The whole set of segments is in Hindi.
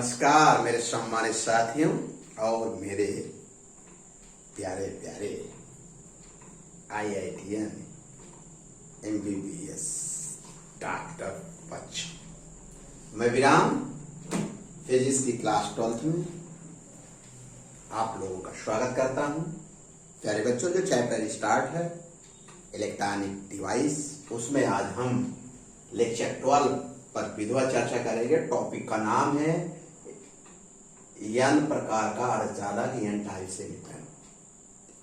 नमस्कार मेरे सम्मानित साथियों और मेरे प्यारे प्यारे IITian MBBS डॉक्टर बच्चों। मैं विराम फिजिक्स की क्लास 12th में आप लोगों का स्वागत करता हूं। प्यारे बच्चों, जो चैप्टर स्टार्ट है इलेक्ट्रॉनिक डिवाइस, उसमें आज हम लेक्चर 12 पर विधवा चर्चा करेंगे। टॉपिक का नाम है n प्रकार का अर्धचालक n टाइप से मिलता है।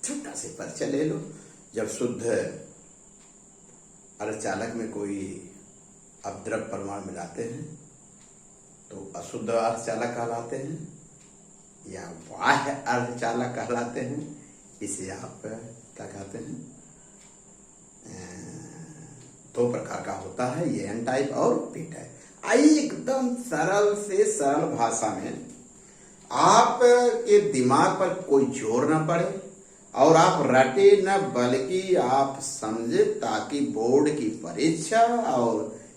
छोटा से परिचय ले लो। जब शुद्ध अर्धचालक में कोई अपद्रव्य परमाणु मिलाते हैं तो अशुद्ध अर्धचालक कहलाते हैं या बाह्य अर्धचालक कहलाते हैं। इसे आप क्या कहते हैं? दो प्रकार का होता है, ये n टाइप और p टाइप। आइए एकदम सरल से सरल भाषा में आप के दिमाग पर कोई जोर न पड़े और आप रटे न, बल्कि आप समझे, ताकि बोर्ड की परीक्षा और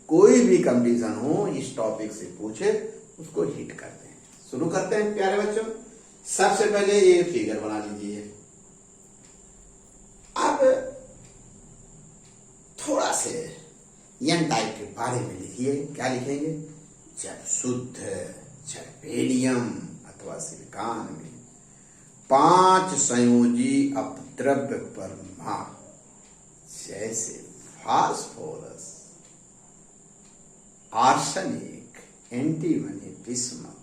कोई भी कंडीशन हो इस टॉपिक से पूछे उसको हिट करते हैं। शुरू करते हैं प्यारे बच्चों। सबसे पहले ये फिगर बना लीजिए। अब थोड़ा से n टाइप के बारे में लिखिए। क्या लिखेंगे? जब शुद्ध जर्मेनियम अथवा सिलिकॉन में 5 संयोजी अपद्रव्य परमाणु जैसे फास्फोरस, आर्सेनिक, एंटीमनी, बिस्मथ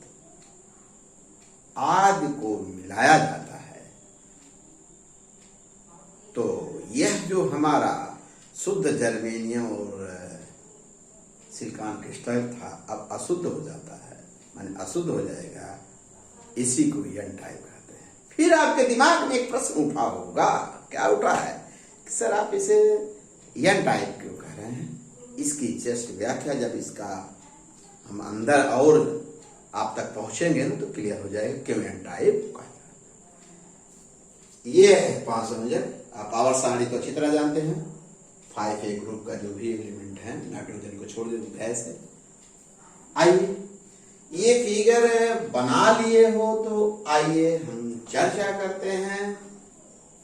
आदि को मिलाया जाता है तो यह जो हमारा शुद्ध जर्मेनियम और सिलिकॉन क्रिस्टल था अब अशुद्ध हो जाता है, माने अशुद्ध हो जाएगा। इसी को n टाइप कहते हैं। फिर आपके दिमाग में एक प्रश्न उठा होगा। क्या उठा है कि सर आप इसे n टाइप क्यों कह रहे हैं? इसकी जस्ट व्याख्या जब इसका हम अंदर और आप तक पहुंचेंगे ना तो क्लियर हो जाएगा क्यों n टाइप कहते हैं। ये है 5 संयोजक। आप पावर सारणी तो अच्छी तरह जानते हैं। 5A ग्रुप का जो भी एलिमेंट है, नाइट्रोजन को छोड़ दे गैस है। आइए ये फिगर बना लिए हो तो आइए हम चर्चा करते हैं।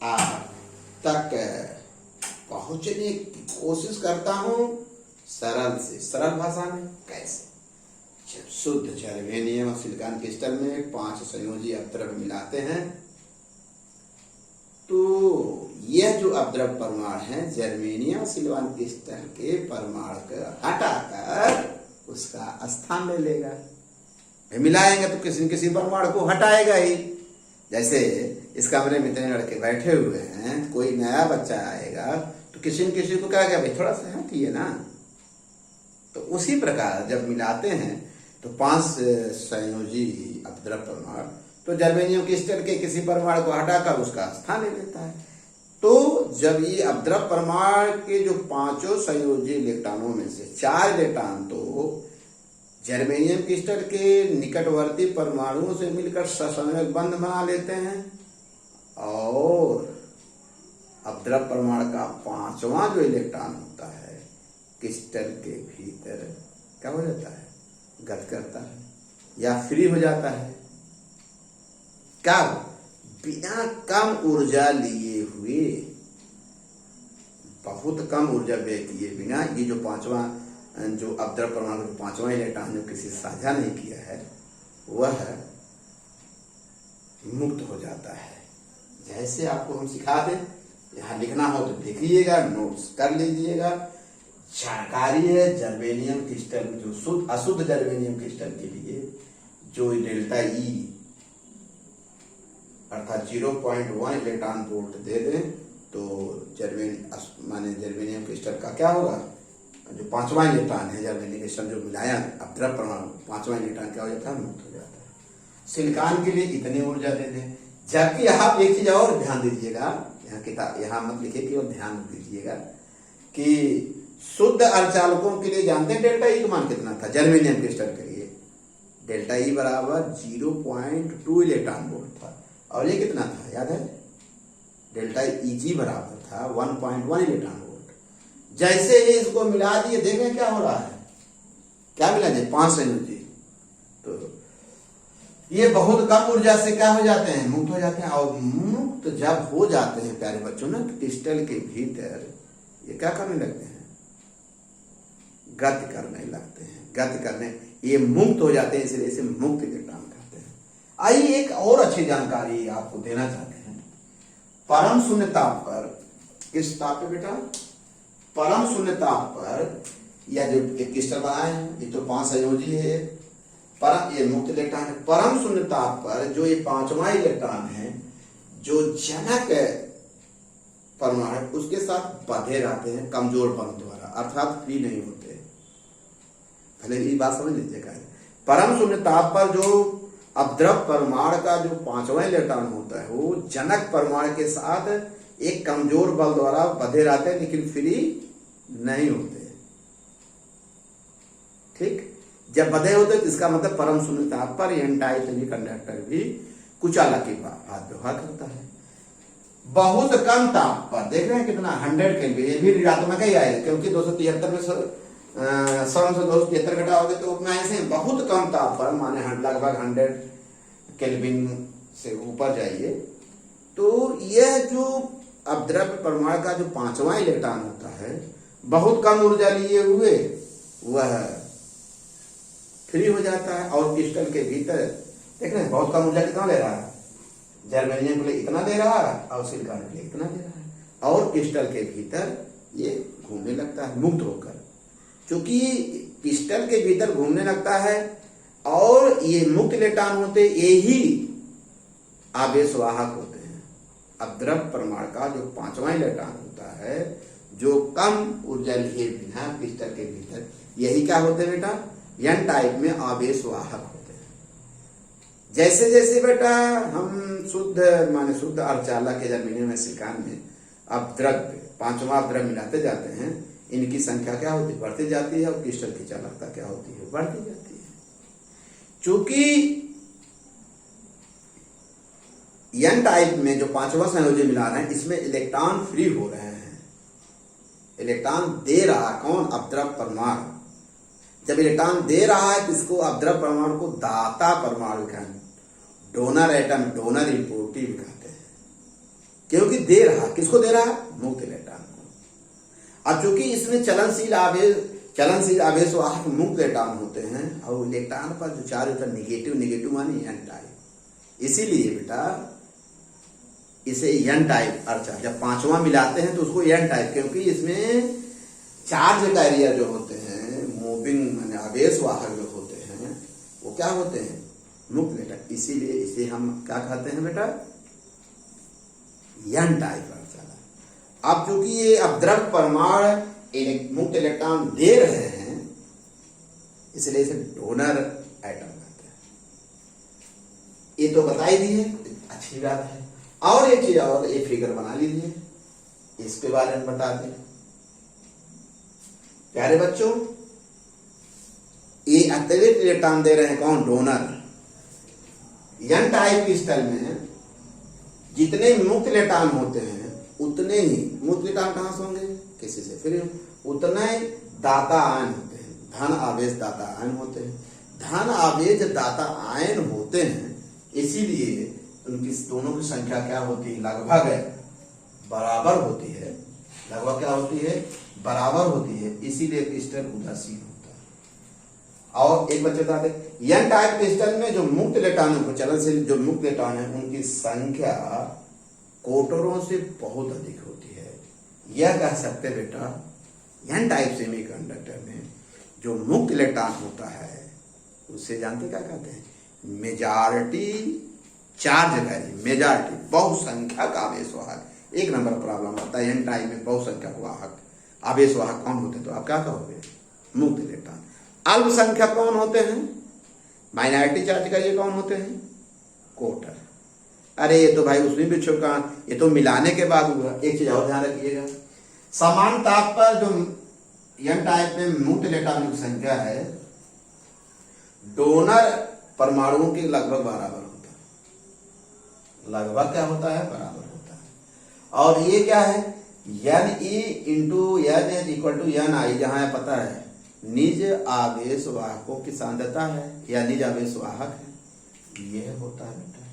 आप तक पहुंचने की कोशिश करता हूं सरल से सरल भाषा में। कैसे? जब शुद्ध जर्मेनियम और सिलिकॉन क्रिस्टल में 5 संयोजी अपद्रव्य मिलाते हैं तो यह जो अपद्रव्य परमाणु है जर्मेनियम और सिलिकॉन क्रिस्टल के परमाणु को हटाकर उसका स्थान ले लेगा। मिलाएंगे तो किसी न किसी परमाणु को हटाएगा ही। जैसे इस कमरे में इतने लड़के बैठे हुए हैं, कोई नया बच्चा आएगा तो किसी न किसी को कहेगा भाई थोड़ा सा हटिए ना। तो उसी प्रकार जब मिलाते हैं तो 5 संयोजी अपद्रव्य परमाणु तो जर्मेनियम क्रिस्टल के किसी परमाणु को हटाकर उसका स्थान ले लेता है। तो जब ये अपद्रव्य परमाणु के जो 5 संयोजी इलेक्ट्रॉनों में से 4 इलेक्ट्रॉन तो जर्मेनियम क्रिस्टल के निकटवर्ती परमाणुओं से मिलकर ससंयोजक बंध बना लेते हैं और अपद्रव्य परमाणु का 5वां जो इलेक्ट्रॉन होता है क्रिस्टल के भीतर क्या हो जाता है? गत करता है या फ्री हो जाता है। क्या? बिना कम ऊर्जा लिए हुए, बहुत कम ऊर्जा व्यय किए बिना ये जो 5वां जो अपद्रव्य परमाणु 5वां इलेक्ट्रॉन जो किसी साझा नहीं किया है वह मुक्त हो जाता है। जैसे आपको हम सिखा दें, यहाँ लिखना हो तो लिखिएगा, नोट्स कर लीजिएगा। जानकारी है जर्मेनियम क्रिस्टल जो शुद्ध अशुद्ध जर्मेनियम क्रिस्टल के लिए जो डेल्टा ई अर्थात 0.1 इलेक्ट्रॉन वोल्ट दे दें तो जर्मेनियम क्रिस्टल का क्या होगा? जो 5वां इलेक्ट्रॉन है जर्मेनियम क्रिस्टल जो मिलाया अपद्रव्य परमाणु 5वां इलेक्ट्रॉन क्या हो जाता है? मुक्त हो जाता है। सिलिकॉन के लिए इतनी ऊर्जा दे दें। जबकि आप एक चीज और ध्यान दीजिएगा, यहाँ किताब यहाँ मत लिखे केवल ध्यान दीजिएगा कि शुद्ध अर्धचालकों के लिए जानते हैं डेल्टा ई का मान कितना था जर्मेनियम क्रिस्टल के लिए? डेल्टा ई बराबर 0.2 इलेक्ट्रॉन वोल्ट था और ये कितना था याद है? डेल्टा ई जी बराबर था 1.1 इलेक्ट्रॉन वोल्ट। जैसे ही इसको मिला दिए देखें क्या हो रहा है? क्या मिला जाए? 5 संयोजी। तो ये बहुत कम ऊर्जा से क्या हो जाते हैं, मुक्त हो जाते हैं। और मुक्त जब हो जाते हैं प्यारे बच्चों ना, क्रिस्टल के भीतर ये क्या करने लगते हैं, गति करने लगते हैं। गति करने, ये मुक्त हो जाते हैं, इसलिए इसे मुक्त इलेक्ट्रॉन कहते हैं। आइए एक और अच्छी जानकारी आपको देना चाहते हैं। परम शून्य ताप पर, किस ताप पे बेटा, परम शून्य ताप पर, या जो एक क्रिस्टल बनाए हैं, ये तो 5 संयोजी है, परम, ये मुक्त इलेक्ट्रॉन है। परम शून्य ताप पर जो ये 5वां इलेक्ट्रॉन है, जो जनक परमाणु उसके साथ बंधे रहते हैं कमजोर बल द्वारा, अर्थात फ्री नहीं होते। पहले ये बात समझ लीजिएगा। परम शून्य ताप पर जो अपद्रव परमाणु का जो 5वां इलेक्ट्रॉन होता है, वो जनक परमाणु के साथ एक कमजोर बल द्वारा बंधे रहते हैं, लेकिन फ्री नहीं होते। ठीक, जब बंधे होते तो इसका मतलब परम शून्य ताप पर एन टाइप सेमीकंडक्टर भी कुछ अलग ही बात व्यवहार करता है। बहुत कम ताप पर, देख रहे हैं कितना, 100 केल्विन, ये भी ऋणात्मक ही आएगा, क्योंकि 273 में 100 से 273 घटाओगे तो उतना ऐसे बहुत कम ताप पर, माने लगभग 100 केल्विन से ऊपर जाइए, तो यह जो अपद्रव परमाणु का जो 5वां इलेक्ट्रॉन होता है, बहुत कम ऊर्जा लिए हुए वह फ्री हो जाता है। और क्रिस्टल के भीतर देख रहे हैं बहुत कम ऊर्जा कितना ले रहा है, जर्मेनियम के लिए इतना दे रहा है और सिलिकॉन के लिए इतना दे रहा है, और क्रिस्टल के भीतर ये घूमने लगता है मुक्त होकर। क्योंकि क्रिस्टल के भीतर घूमने लगता है और ये मुक्त इलेक्ट्रॉन होते, यही आवेशवाहक होते हैं। अपद्रव परमाणु का जो 5वां इलेक्ट्रॉन होता है, जो कम ऊर्जा लिए बिना क्रिस्टल के भीतर, यही क्या होते हैं बेटा, एन टाइप में आवेशवाहक होते हैं। जैसे जैसे बेटा हम शुद्ध माने शुद्ध अर्धचालक के जर्मेनियम में सिलिकॉन में अपद्रव 5वां अपद्रव मिलाते जाते हैं, इनकी संख्या क्या होती है, बढ़ती जाती है, और क्रिस्टल की चालकता क्या होती है, बढ़ती जाती है। चूंकि एन टाइप में जो 5वां संयोजी मिला रहे हैं, इसमें इलेक्ट्रॉन फ्री हो रहे हैं। इलेक्ट्रॉन दे रहा कौन, अपद्रव परमाणु। जब इलेक्ट्रॉन दे रहा है तो इसको अपद्रव परमाणु को दाता परमाणु कहते हैं, डोनर एटम, डोनर इंपोर्टिव कहते हैं। क्योंकि दे रहा, किसको दे रहा है, मुक्त इलेक्ट्रॉन को। अब चूंकि इसमें चलनशील आवेशवाहक मुक्त इलेक्ट्रॉन होते हैं, और इलेक्ट्रॉन पर जो चार्ज होता है निगेटिव मानी एन टाइप, इसीलिए बेटा इसे एन टाइप, अच्छा जब 5वां मिलाते हैं तो उसको एन टाइप, क्योंकि इसमें चार्ज कैरियर जो होते हैं, मूविंग माने आवेशवाहक जो होते हैं, वो क्या होते हैं, मुक्त इलेक्ट्रॉन, इसीलिए इसे हम क्या कहते हैं बेटा, एन टाइप अर्धचालक। अब चूंकि ये अपद्रव परमाणु मुक्त इलेक्ट्रॉन दे रहे हैं, इसलिए इसे डोनर एटम कहते हैं। ये तो बता ही दिए, अच्छी बात है। और एक चीज और, ये फिगर बना लीजिए, इसके बारे में बता दें प्यारे बच्चों। ये अतिरिक्त इलेक्ट्रॉन दे रहे हैं कौन, डोनर। एन टाइप क्रिस्टल में जितने मुक्त इलेक्ट्रॉन होते हैं, उतने ही मुक्त इलेक्ट्रॉन कहां से होंगे, किसी से फ्री, उतने दाता आयन होते हैं, धन आवेश दाता आयन होते हैं। धन आवेश दाता आयन होते हैं, इसीलिए उनकी दोनों की संख्या क्या होती है, लगभग बराबर होती है। लगभग क्या होती है, बराबर होती है, इसीलिए क्रिस्टल उदासीन होता है। और एक बच्चे बता दें, एन टाइप क्रिस्टल में जो मुक्त इलेक्ट्रॉन, चलनशील जो मुक्त इलेक्ट्रॉन है, उनकी संख्या कोटरों से बहुत अधिक होती है। यह कह सकते बेटा, एन टाइप सेमीकंडक्टर में जो मुक्त इलेक्ट्रॉन होता है, उससे जानते क्या कहते हैं, मेजॉरिटी चार्ज कैरी, मेजॉरिटी बहुसंख्यक आवेशवाहक। एक नंबर प्रॉब्लम आता है एन टाइप में, बहुसंख्यक वाहक आवेशवाहक कौन होते हैं, तो आप क्या कहोगे, मुक्त इलेक्ट्रॉन। अल्पसंख्यक कौन होते हैं, माइनॉरिटी चार्ज करिए कौन होते हैं, कोटर। अरे ये तो भाई उसमें भी छुपा, ये तो मिलाने के बाद हुआ। एक चीज और ध्यान रखिएगा, समान ताप पर जो एन टाइप में मुक्त इलेक्ट्रॉन की संख्या है, डोनर परमाणुओं के लगभग बराबर होता है। लगभग क्या होता है, बराबर होता है। और ये क्या है, N E into N H equal to N I, जहां पता है निज आवेश वाहकों की सांद्रता है, या निज आवेश वाहक है, ये होता है बेटा,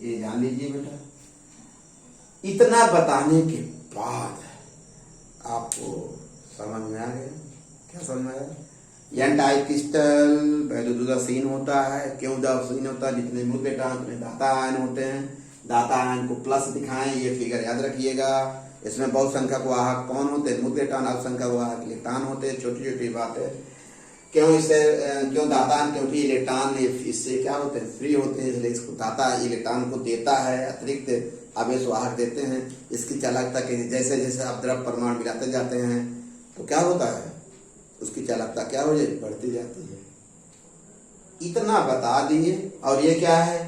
ये जान लीजिए बेटा। इतना बताने के बाद आपको समझ में आ गया? क्या समझ में आया? एन डाइक्रिस्टल वैल्यूजुगा सीन होता है। क्यों सीन होता है? जितने मूर्तेटान उतने दाता आयन होते हैं। दाता आयन को प्लस दिखाएं, ये फिगर याद रखिएगा। इसमें बहुसंख्यक वाहक कौन होते हैं? मूर्तेटान। अल्पसंख्यक वाहक इलेक्ट्रॉन होते हैं। छोटी छोटी बातें। क्यों इससे क्यों दाता आयन? क्योंकि इलेक्ट्रॉन इससे क्या होते हैं? फ्री होते हैं, इसलिए इसको दाता इलेक्ट्रॉन को देता है, अतिरिक्त आवेश वाहक देते हैं। इसकी चालकता के जैसे जैसे आप द्रव परमाणु मिलाते जाते हैं तो क्या होता है? उसकी चालकता क्या हो जाती? बढ़ती जाती है। इतना बता दिए। और ये क्या है?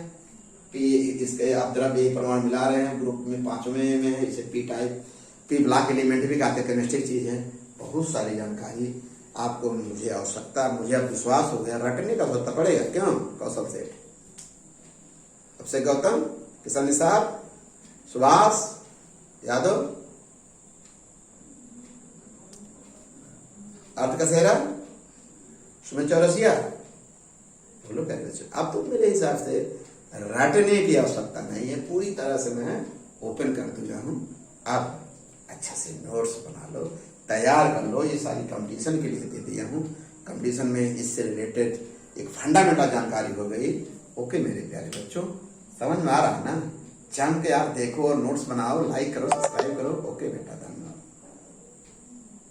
पी, इसके आप द्रव एक परमाणु मिला रहे हैं, ग्रुप में 5वें में है, इसे P type, P block element भी कहते हैं, केमिस्ट्रिक चीज है। बहुत सारी जानकारी आपको मुझे आवश्यकता, मुझे अब विश्वास हो गया, रटने का आवश्यकता पड़ेगा। क्यों? कौशल सेठ, अब से गौतम, किशन निसार, सुभाष यादव, अर्थ का सेहरा, सुमित चौरसिया, बोलो क्या? अब तो मेरे हिसाब से रटने की आवश्यकता नहीं है, पूरी तरह से मैं ओपन कर दूंगा हूं। अब अच्छा से नोट्स बना लो, तैयार कर लो। ये सारी कंपटीशन के लिए दे दिया हूँ। कंपटीशन में इससे रिलेटेड एक फंडामेंटल जानकारी हो गई। ओके मेरे प्यारे बच्चों, समझ में आ रहा है ना? जम के आप देखो और नोट्स बनाओ, लाइक करो, सब्सक्राइब करो। ओके बेटा।